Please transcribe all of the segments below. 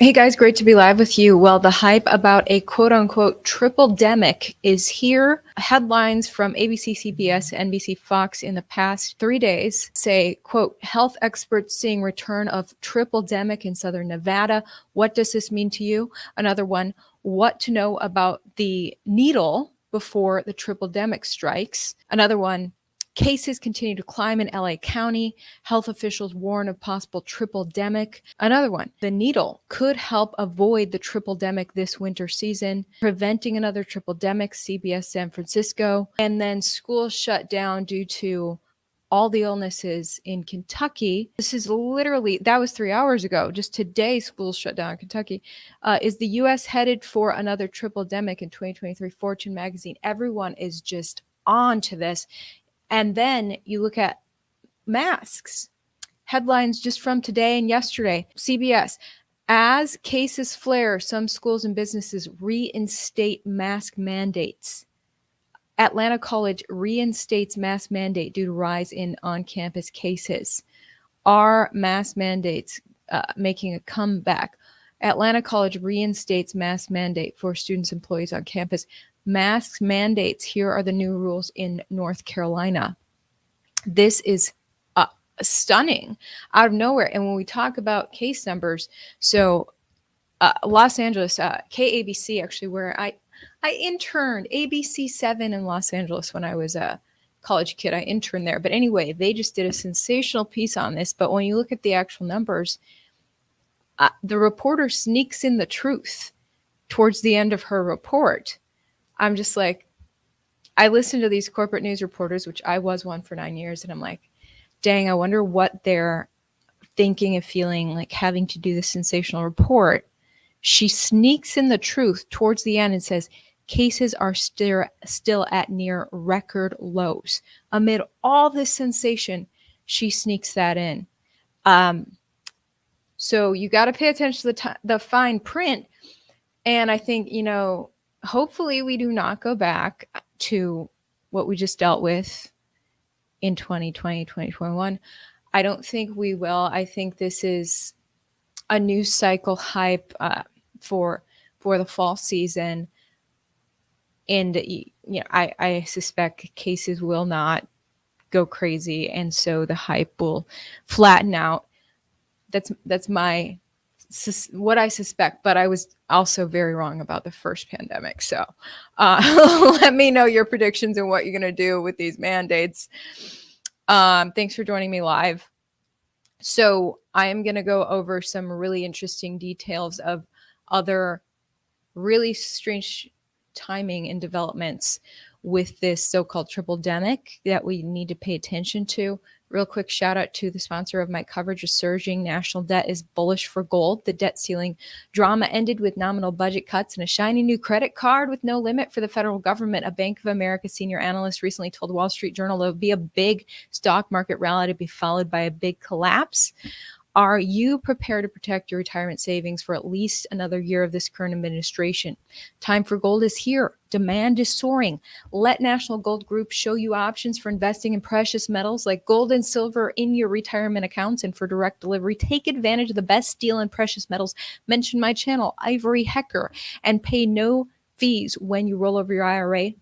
Hey guys, great to be live with you. Well, the hype about a quote unquote triple-demic is here. Headlines from ABC, CBS, NBC, Fox in the past 3 days say, quote, health experts seeing return of triple-demic in Southern Nevada. What does this mean to you? Another one, what to know about the needle before the triple-demic strikes. Another one, cases continue to climb in LA County. Health officials warn of possible triple-demic. Another one, the needle could help avoid the triple-demic this winter season, preventing another triple-demic, CBS San Francisco. And then schools shut down due to all the illnesses in Kentucky. This is literally, that was 3 hours ago. Just today, schools shut down in Kentucky. Is the U.S. headed for another triple-demic in 2023? Fortune magazine. Everyone is just on to this. And then you look at masks. Headlines just from today and yesterday. CBS, as cases flare, some schools and businesses reinstate mask mandates. Atlanta College reinstates mask mandate due to rise in on-campus cases. Are mask mandates making a comeback? Atlanta College reinstates mask mandate for students, employees on campus. Mask mandates. Here are the new rules in North Carolina. This is stunning out of nowhere. And when we talk about case numbers, so Los Angeles, KABC, actually, where I interned, ABC 7 in Los Angeles when I was a college kid. I interned there. But anyway, they just did a sensational piece on this. But when you look at the actual numbers, the reporter sneaks in the truth towards the end of her report. I'm just like, I listen to these corporate news reporters, which I was one for 9 years, and I'm like, dang, I wonder what they're thinking and feeling like having to do this sensational report. She sneaks in the truth towards the end and says, cases are still at near record lows. Amid all this sensation, she sneaks that in. So you got to pay attention to the fine print. And I think, hopefully we do not go back to what we just dealt with in 2020, 2021. I don't think we will. I think this is a news cycle hype for the fall season. And, I suspect cases will not go crazy. And so the hype will flatten out. That's what I suspect, but I was also very wrong about the first pandemic. So let me know your predictions and what you're going to do with these mandates. Thanks for joining me live. So I am going to go over some really interesting details of other really strange timing and developments with this so-called triple-demic that we need to pay attention to. Real quick shout out to the sponsor of my coverage. A surging national debt is bullish for gold. The debt ceiling drama ended with nominal budget cuts and a shiny new credit card with no limit for the federal government. A Bank of America senior analyst recently told Wall Street Journal there would be a big stock market rally to be followed by a big collapse. Are you prepared to protect your retirement savings for at least another year of this current administration? Time for gold is here. Demand is soaring. Let National Gold Group show you options for investing in precious metals like gold and silver in your retirement accounts and for direct delivery. Take advantage of the best deal in precious metals. Mention my channel, Ivory Hecker, and pay no fees when you roll over your IRA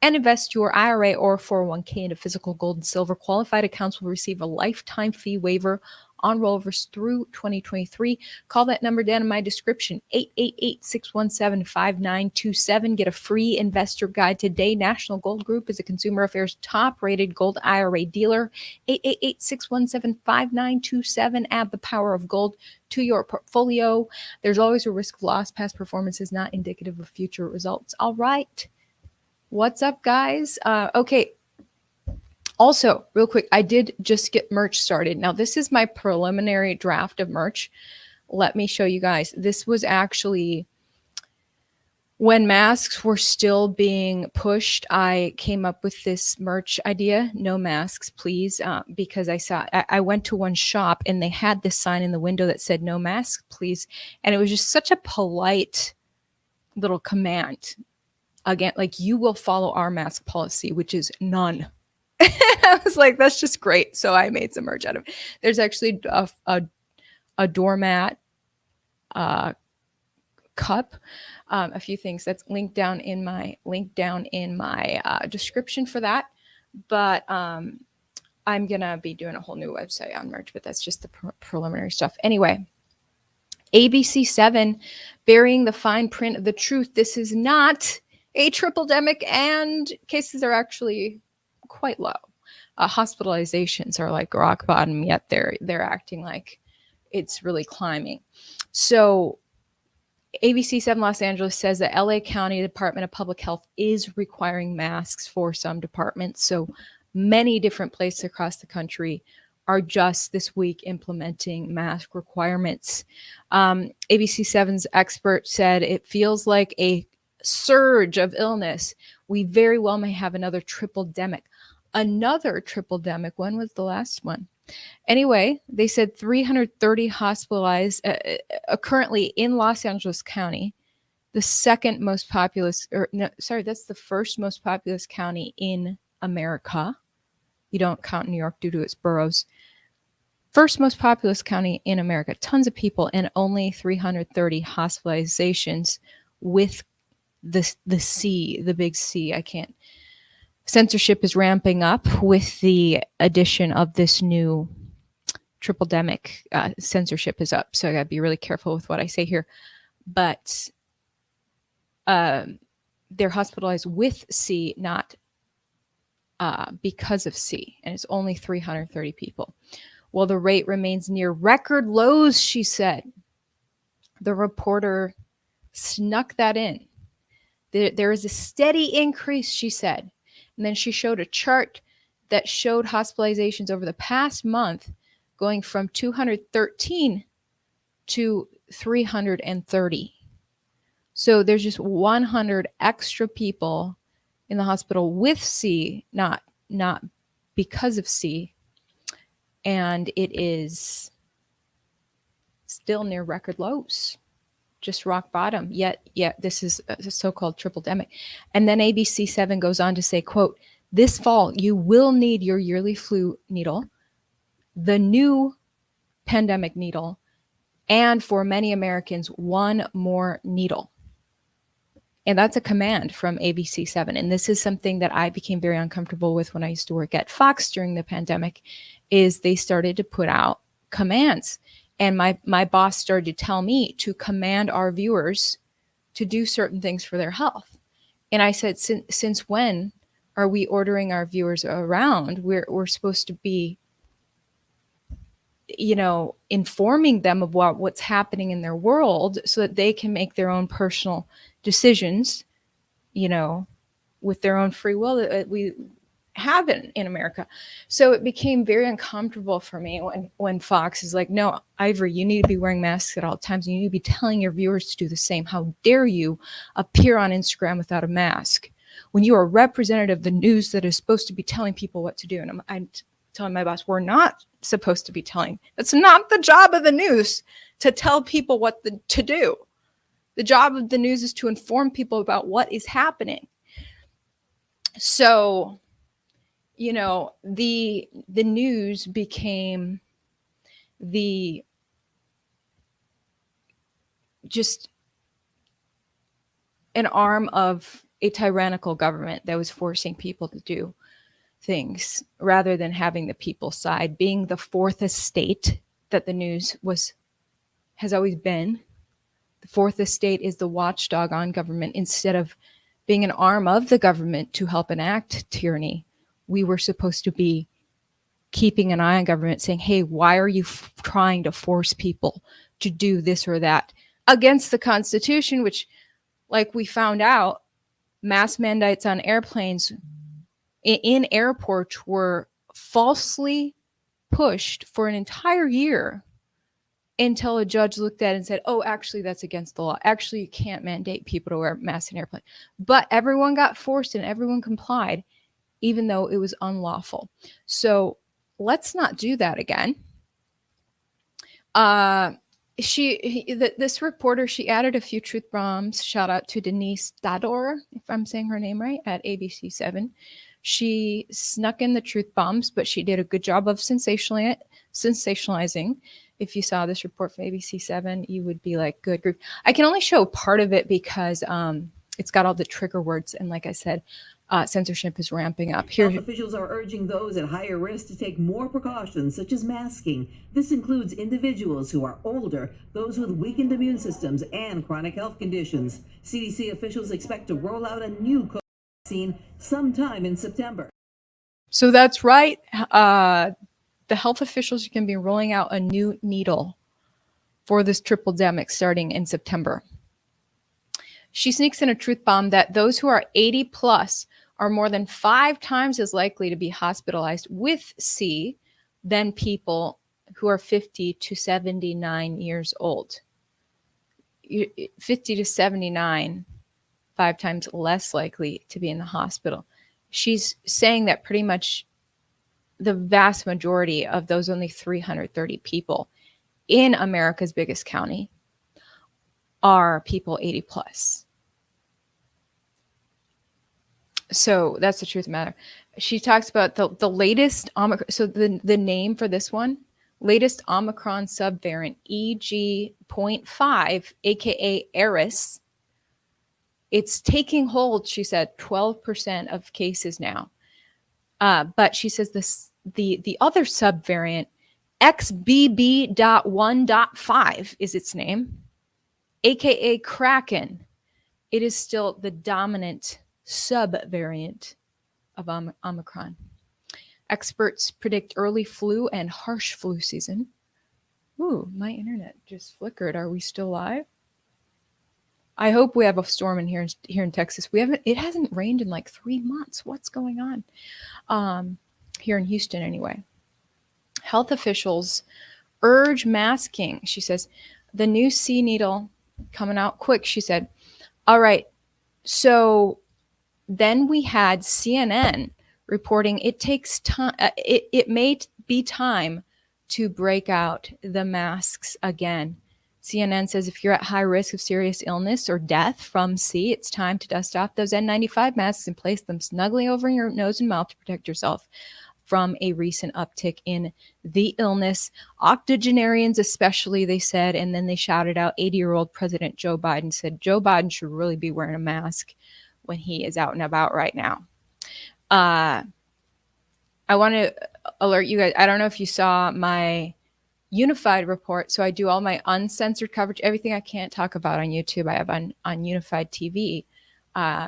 and invest your IRA or 401k into physical gold and silver. Qualified accounts will receive a lifetime fee waiver on rollovers through 2023. Call that number down in my description, 888-617-5927. Get a free investor guide today. National Gold Group is a Consumer Affairs top-rated gold IRA dealer. 888-617-5927. Add the power of gold to your portfolio. There's always a risk of loss. Past performance is not indicative of future results. All right. What's up, guys? Okay. Also, real quick, I did just get merch started. Now, this is my preliminary draft of merch. Let me show you guys. This was actually when masks were still being pushed. I came up with this merch idea. No masks, please, because I went to one shop and they had this sign in the window that said no masks, please. And it was just such a polite little command. Again, like, you will follow our mask policy, which is none. I was like, that's just great. So I made some merch out of it. There's actually a doormat, cup. A few things that's linked down in my description for that. But I'm gonna be doing a whole new website on merch, but that's just the preliminary stuff. Anyway, ABC7 burying the fine print of the truth. This is not a triple-demic, and cases are actually quite low. Hospitalizations are like rock bottom, yet they're acting like it's really climbing. So ABC7 Los Angeles says that LA County Department of Public Health is requiring masks for some departments. So many different places across the country are just this week implementing mask requirements. ABC7's expert said it feels like a surge of illness. We very well may have another triple-demic. Another triple-demic. When was the last one? Anyway, they said 330 hospitalized currently in Los Angeles County, the second most populous, that's the first most populous county in America. You don't count New York due to its boroughs. First most populous county in America. Tons of people and only 330 hospitalizations with the C, the big C. I can't. Censorship is ramping up with the addition of this new triple-demic. Censorship is up, so I got to be really careful with what I say here. But they're hospitalized with C, not because of C, and it's only 330 people. Well, the rate remains near record lows, she said. The reporter snuck that in. There is a steady increase, she said. And then she showed a chart that showed hospitalizations over the past month going from 213 to 330. So there's just 100 extra people in the hospital with C, not because of C. And it is still near record lows. Just rock bottom. Yet this is a so-called triple-demic. And then ABC7 goes on to say, quote, this fall, you will need your yearly flu needle, the new pandemic needle, and for many Americans, one more needle. And that's a command from ABC7. And this is something that I became very uncomfortable with when I used to work at Fox during the pandemic, is they started to put out commands. And my boss started to tell me to command our viewers to do certain things for their health. And I said, since when are we ordering our viewers around? We're supposed to be, informing them of what's happening in their world so that they can make their own personal decisions, with their own free will that we have in America. So it became very uncomfortable for me when Fox is like, no, Ivory, you need to be wearing masks at all times. You need to be telling your viewers to do the same. How dare you appear on Instagram without a mask when you are a representative of the news that is supposed to be telling people what to do? And I'm telling my boss, we're not supposed to be telling. That's not the job of the news to tell people what to do. The job of the news is to inform people about what is happening. So, the news became just an arm of a tyrannical government that was forcing people to do things rather than having the people's side, being the fourth estate that the news has always been. The fourth estate is the watchdog on government. Instead of being an arm of the government to help enact tyranny, we were supposed to be keeping an eye on government, saying, hey, why are you trying to force people to do this or that against the Constitution, which, like we found out, mask mandates on airplanes in airports were falsely pushed for an entire year until a judge looked at it and said, oh, actually, that's against the law. Actually, you can't mandate people to wear masks in airplanes. But everyone got forced and everyone complied, even though it was unlawful. So let's not do that again. This reporter, she added a few truth bombs. Shout out to Denise Dador, if I'm saying her name right, at ABC7. She snuck in the truth bombs, but she did a good job of sensationalizing. If you saw this report from ABC7, you would be like, good grief. I can only show part of it because it's got all the trigger words. And like I said, censorship is ramping up. Health officials are urging those at higher risk to take more precautions, such as masking. This includes individuals who are older, those with weakened immune systems, and chronic health conditions. CDC officials expect to roll out a new COVID vaccine sometime in September. So that's right. The health officials are going to be rolling out a new needle for this triple-demic starting in September. She sneaks in a truth bomb that those who are 80 plus are more than 5 times as likely to be hospitalized with C than people who are 50 to 79 years old. 50 to 79, 5 times less likely to be in the hospital. She's saying that pretty much the vast majority of those only 330 people in America's biggest county are people 80 plus. So that's the truth of the matter. She talks about the latest Omicron. So the name for this one, latest Omicron subvariant, EG.5, aka Eris. It's taking hold, she said, 12% of cases now. But she says the other subvariant, XBB.1.5 is its name, aka Kraken. It is still the dominant subvariant of Omicron. Experts predict early flu and harsh flu season. Ooh, my internet just flickered. Are we still live? I hope we have a storm here in Texas. It hasn't rained in like 3 months. What's going on? Here in Houston anyway. Health officials urge masking. She says, the new C needle coming out quick, she said. All right, so then we had CNN reporting it takes time. It may be time to break out the masks again. CNN says if you're at high risk of serious illness or death from C, it's time to dust off those N95 masks and place them snugly over your nose and mouth to protect yourself from a recent uptick in the illness. Octogenarians especially, they said, and then they shouted out 80-year-old President Joe Biden said Joe Biden should really be wearing a mask when he is out and about right now. I want to alert you guys. I don't know if you saw my Unified report. So I do all my uncensored coverage, everything I can't talk about on YouTube. I have on Unified TV.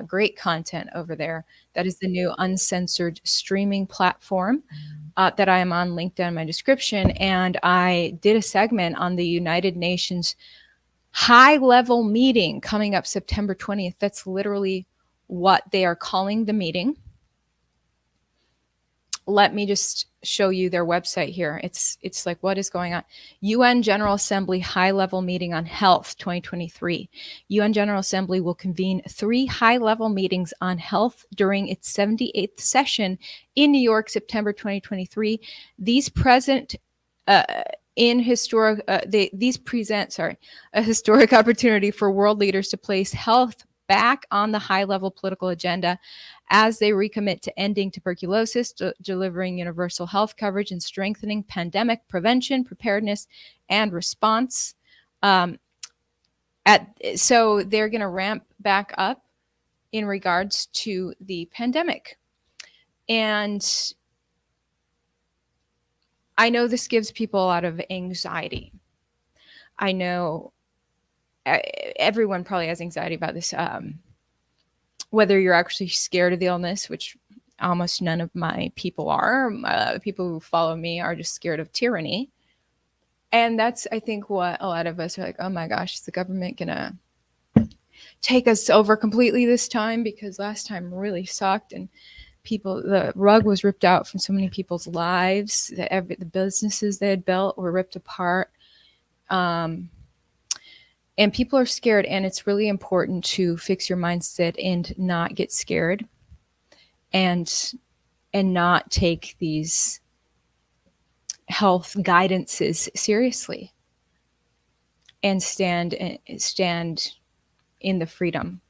Great content over there. That is the new uncensored streaming platform that I am on, linked down in my description. And I did a segment on the United Nations high-level meeting coming up September 20th. That's literally what they are calling the meeting. Let me just show you their website here. It's like, what is going on? UN General Assembly high-level meeting on health 2023. UN General Assembly will convene 3 high-level meetings on health during its 78th session in New York, September 2023. These present a historic opportunity for world leaders to place health back on the high-level political agenda as they recommit to ending tuberculosis, delivering universal health coverage, and strengthening pandemic prevention, preparedness, and response. So they're going to ramp back up in regards to the pandemic. And I know this gives people a lot of anxiety. I know everyone probably has anxiety about this, whether you're actually scared of the illness, which almost none of my people are. People who follow me are just scared of tyranny. And that's, I think, what a lot of us are like, oh my gosh, is the government going to take us over completely this time? Because last time really sucked and the rug was ripped out from so many people's lives. The businesses they had built were ripped apart. And people are scared, and it's really important to fix your mindset and not get scared and not take these health guidances seriously and stand in the freedom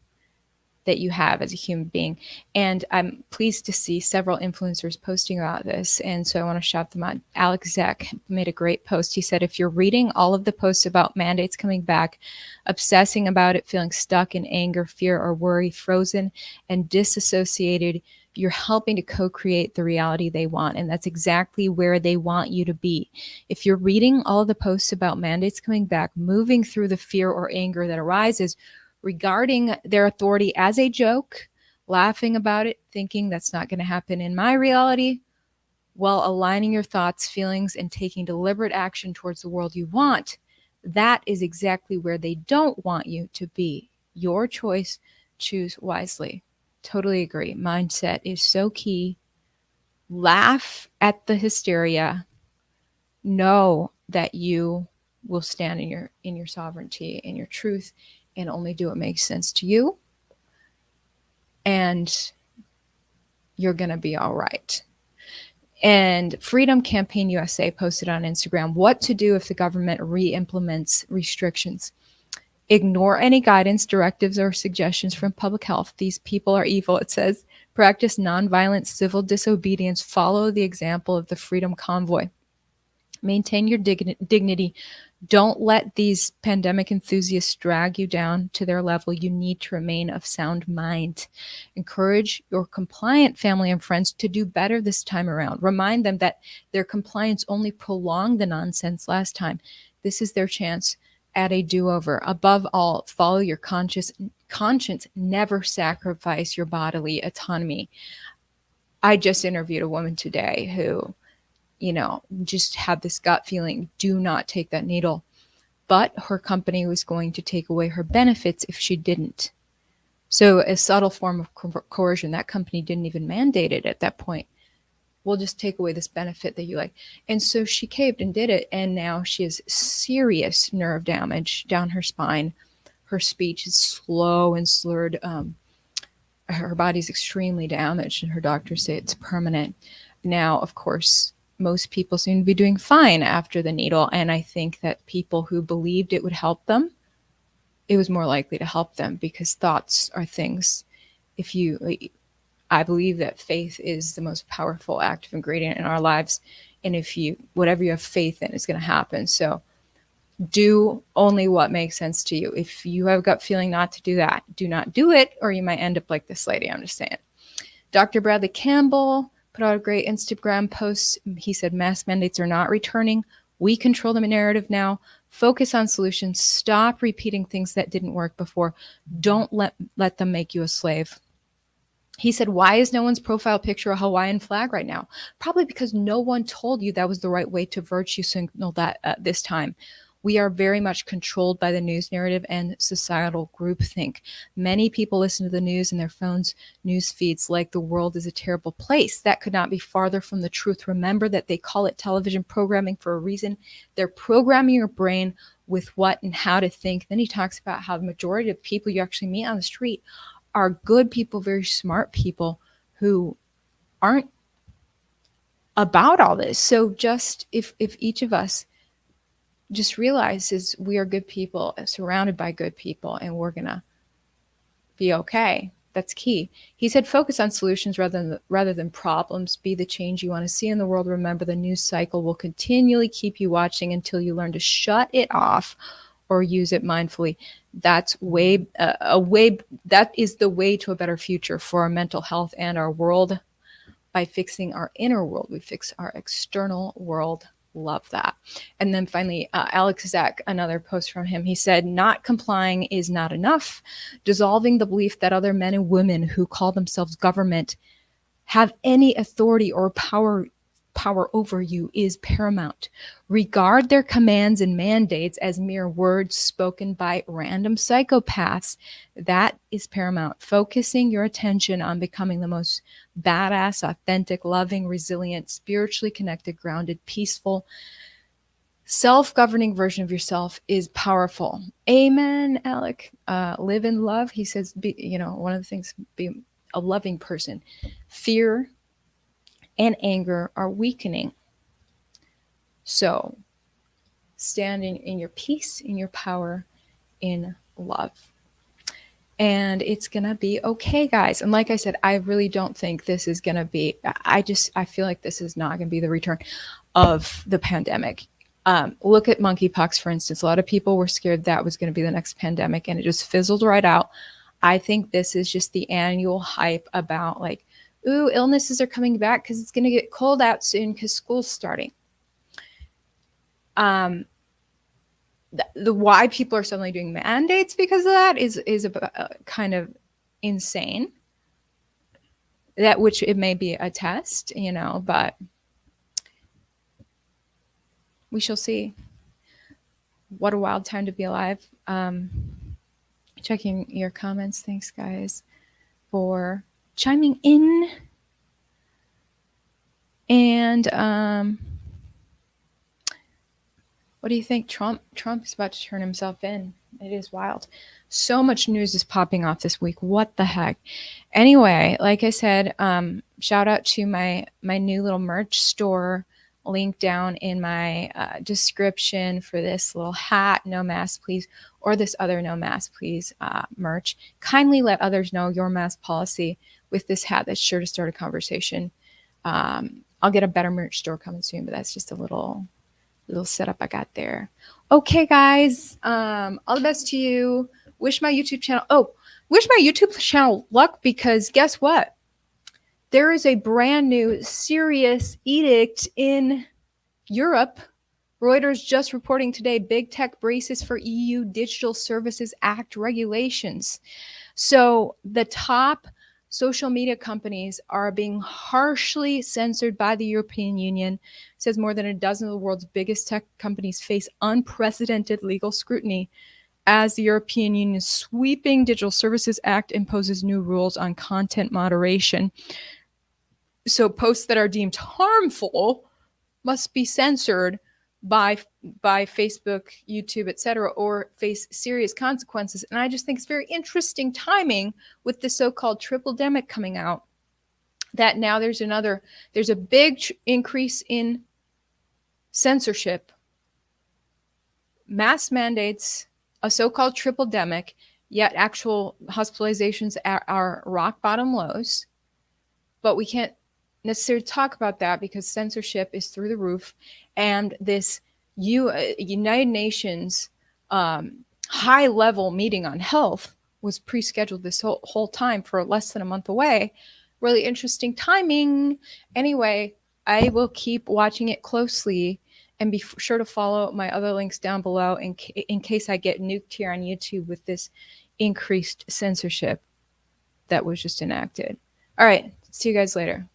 that you have as a human being. And I'm pleased to see several influencers posting about this. And so I want to shout them out. Alex Zek made a great post. He said, if you're reading all of the posts about mandates coming back, obsessing about it, feeling stuck in anger, fear, or worry, frozen and disassociated, you're helping to co-create the reality they want. And that's exactly where they want you to be. If you're reading all of the posts about mandates coming back, moving through the fear or anger that arises regarding their authority as a joke, laughing about it, thinking that's not going to happen in my reality, while aligning your thoughts, feelings, and taking deliberate action towards the world you want, that is exactly where they don't want you to be. Your choice, choose wisely. Totally agree. Mindset is so key. Laugh at the hysteria. Know that you will stand in your sovereignty, in your truth, and only do what makes sense to you. And you're going to be all right. And Freedom Campaign USA posted on Instagram what to do if the government re-implements restrictions. Ignore any guidance, directives, or suggestions from public health. These people are evil, it says. Practice nonviolent civil disobedience. Follow the example of the Freedom Convoy. Maintain your dignity. Don't let these pandemic enthusiasts drag you down to their level. You need to remain of sound mind. Encourage your compliant family and friends to do better this time around. Remind them that their compliance only prolonged the nonsense last time. This is their chance at a do-over. Above all, follow your conscience. Never sacrifice your bodily autonomy. I just interviewed a woman today who, just had this gut feeling, do not take that needle. But her company was going to take away her benefits if she didn't. So a subtle form of coercion, that company didn't even mandate it at that point. We'll just take away this benefit that you like. And so she caved and did it. And now she has serious nerve damage down her spine. Her speech is slow and slurred. Her body's extremely damaged, and her doctors say it's permanent. Now, of course, most people seem to be doing fine after the needle. And I think that people who believed it would help them, it was more likely to help them, because thoughts are things. I believe that faith is the most powerful active ingredient in our lives. And whatever you have faith in is going to happen. So do only what makes sense to you. If you have a gut feeling not to do that, do not do it, or you might end up like this lady. I'm just saying. Dr. Bradley Campbell put out a great Instagram post. He said, mask mandates are not returning. We control the narrative now. Focus on solutions. Stop repeating things that didn't work before. Don't let them make you a slave. He said, why is no one's profile picture a Hawaiian flag right now? Probably because no one told you that was the right way to virtue signal that this time. We are very much controlled by the news narrative and societal groupthink. Many people listen to the news in their phones' news feeds like the world is a terrible place. That could not be farther from the truth. Remember that they call it television programming for a reason. They're programming your brain with what and how to think. Then he talks about how the majority of people you actually meet on the street are good people, very smart people who aren't about all this. So just if each of us just realizes we are good people, surrounded by good people, and we're going to be okay. That's key. He said, focus on solutions rather than problems. Be the change you want to see in the world. Remember, the news cycle will continually keep you watching until you learn to shut it off or use it mindfully. That is the way to a better future for our mental health and our world. By fixing our inner world, we fix our external world. Love that. And then finally, Alex Zek, another post from him. He said, not complying is not enough. Dissolving the belief that other men and women who call themselves government have any authority or power over you is paramount. Regard their commands and mandates as mere words spoken by random psychopaths. That is paramount. Focusing your attention on becoming the most badass, authentic, loving, resilient, spiritually connected, grounded, peaceful, self-governing version of yourself is powerful. Amen, Alec. Live in love. He says, one of the things, be a loving person. Fear and anger are weakening. So standing in your peace, in your power, in love. and it's gonna be okay, guys. And like I said, I really don't think this is gonna be, I feel like this is not gonna be the return of the pandemic. Look at monkeypox, for instance. A lot of people were scared that was going to be the next pandemic, and it just fizzled right out. I think this is just the annual hype about like, ooh, illnesses are coming back because it's going to get cold out soon because school's starting. The why people are suddenly doing mandates because of that is kind of insane. That which it may be a test, you know, but we shall see. What a wild time to be alive. Checking your comments. Thanks, guys, for chiming in. And what do you think? Trump is about to turn himself in. It is wild. So much news is popping off this week. What the heck? Anyway, like I said, shout out to my new little merch store. Link down in my description for this little hat, no mask please, or this other no mask please merch. Kindly let others know your mask policy with this hat. That's sure to start a conversation. I'll get a better merch store coming soon, but that's just a little setup I got there. Okay, guys, all the best to you. Wish my YouTube channel luck, because guess what? There is a brand new serious edict in Europe. Reuters just reporting today, big tech braces for EU Digital Services Act regulations. So the top social media companies are being harshly censored by the European Union. It says more than a dozen of the world's biggest tech companies face unprecedented legal scrutiny as the European Union's sweeping Digital Services Act imposes new rules on content moderation. So posts that are deemed harmful must be censored by Facebook, YouTube, etc., or face serious consequences. And I just think it's very interesting timing with the so-called Tripledemic coming out, that now there's a big increase in censorship, mass mandates, a so-called Tripledemic, yet actual hospitalizations are rock bottom lows. But we can't necessarily talk about that because censorship is through the roof. And this United Nations high-level meeting on health was pre-scheduled this whole time for less than a month away. Really interesting timing. Anyway, I will keep watching it closely, and be sure to follow my other links down below in case I get nuked here on YouTube with this increased censorship that was just enacted. All right, see you guys later.